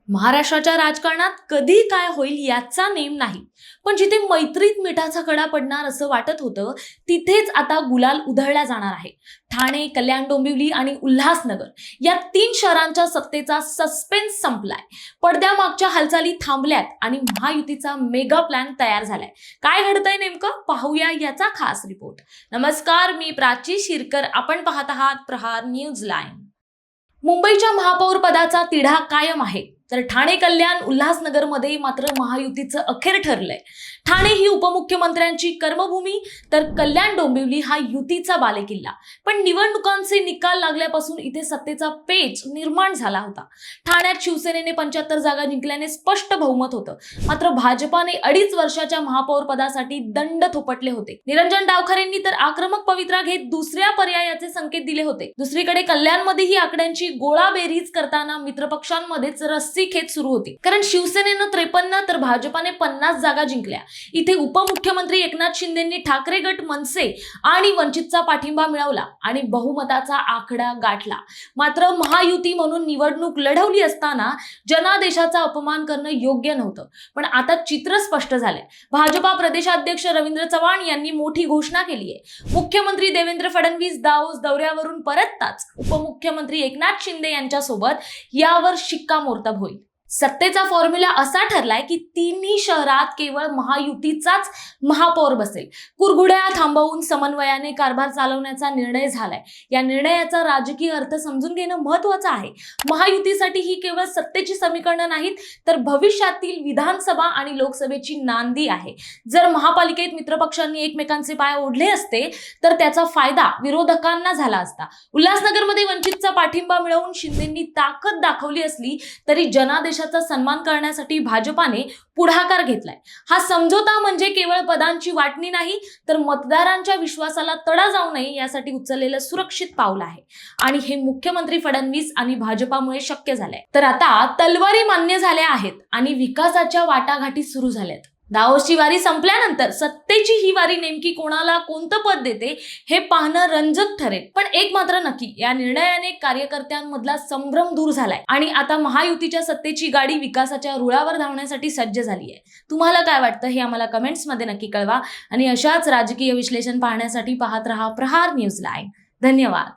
महाराष्ट्राच्या राजकारणात कधी काय होईल याचा नेम नाही, पण जिथे मैत्रीत मिठाचा कडा पडणार असं वाटत होतं तिथेच आता गुलाल उधळला जाणार आहे. ठाणे, कल्याण, डोंबिवली आणि उल्हासनगर या 3 शहरांच्या सत्तेचा सस्पेन्स संपलाय. पडद्यामागच्या हालचाली थांबल्यात आणि महायुतीचा मेगा प्लॅन तयार झालाय. काय घडतंय नेमकं पाहूया याचा खास रिपोर्ट. नमस्कार, मी प्राची शिरकर. आपण पाहत आहात प्रहार न्यूज लाईन. मुंबईच्या महापौर पदाचा तिढा कायम आहे, तर ठाणे, कल्याण, उल्हासनगरमध्ये मात्र महायुतीचं अखेर ठरलंय. ठाणे ही उपमुख्यमंत्र्यांची कर्मभूमी, तर कल्याण, डोंबिवली हा युतीचा बालेकिल्ला. पण निवडणुकांचे निकाल लागल्यापासून इथे सत्तेचा पेच निर्माण झाला होता. ठाण्यात शिवसेनेने 75 जागा जिंकल्याने स्पष्ट बहुमत होतं, मात्र भाजपाने 2.5 वर्षाच्या महापौर पदासाठी दंड थोपटले होते. निरंजन डावखरेंनी तर आक्रमक पवित्रा घेत दुसऱ्या पर्यायाचे संकेत दिले होते. दुसरीकडे कल्याणमध्ये ही आकड्यांची गोळाबेरीज करताना मित्रपक्षांमध्येच खेच सुरू होती, कारण शिवसेनेनं 53 तर भाजपाने 50 जागा जिंकल्या. इथे उपमुख्यमंत्री एकनाथ शिंदेंनी ठाकरे गट, मनसे आणि वंचितचा पाठिंबा मिळवला आणि बहुमताचा आकडा गाठला. मात्र महायुती म्हणून निवडणूक लढवली असताना जनादेशाचा अपमान करणं योग्य नव्हतं. पण आता चित्र स्पष्ट झालंय. भाजपा प्रदेशाध्यक्ष रवींद्र चव्हाण यांनी मोठी घोषणा केली आहे. मुख्यमंत्री देवेंद्र फडणवीस दावोस दौऱ्यावरून परतताच उपमुख्यमंत्री एकनाथ शिंदे यांच्यासोबत यावर शिक्कामोर्तब होईल. सत्तेचा फॉर्म्युला असा ठरलाय की 3ही शहरात केवळ महायुतीचाच महापौर बसेल. कुरघुड्या थांबवून समन्वयाने कारभार चालवण्याचा निर्णय झालाय. या निर्णयाचा राजकीय अर्थ समजून घेणं महत्त्वाचं आहे. महायुतीसाठी ही केवळ सत्तेची समीकरणं नाहीत, तर भविष्यातील विधानसभा आणि लोकसभेची नांदी आहे. जर महापालिकेत मित्रपक्षांनी एकमेकांचे पाय ओढले असते तर त्याचा फायदा विरोधकांना झाला असता. उल्हासनगरमध्ये वंचितचा पाठिंबा मिळवून शिंदेंनी ताकद दाखवली असली तरी जनादेशाचा सन्मान करण्यासाठी भाजपाने पुढाकार घेतलाय. हा समझोता म्हणजे केवळ पदांची वाटणी नाही, तर मतदारांच्या विश्वासाला तडा जाऊ नये यासाठी उचललेलं सुरक्षित पाऊल आहे. आणि हे मुख्यमंत्री फडणवीस आणि भाजपामुळे शक्य झालंय. तर आता तलवारी मान्य झाल्या आहेत आणि विकासाच्या वाटाघाटी सुरू झाल्यात. दावोसची वारी संपल्यानंतर सत्तेची ही वारी नेमकी कोणाला कोणतं पद देते हे पाहणं रंजक ठरेल. पण एक मात्र नक्की, या निर्णयाने कार्यकर्त्यांमधला संभ्रम दूर झालाय आणि आता महायुतीच्या सत्तेची गाडी विकासाच्या रुळावर धावण्यासाठी सज्ज झाली आहे. तुम्हाला काय वाटतं हे आम्हाला कमेंट्समध्ये नक्की कळवा आणि अशाच राजकीय विश्लेषण पाहण्यासाठी पाहत रहा प्रहार न्यूज लाईन. धन्यवाद.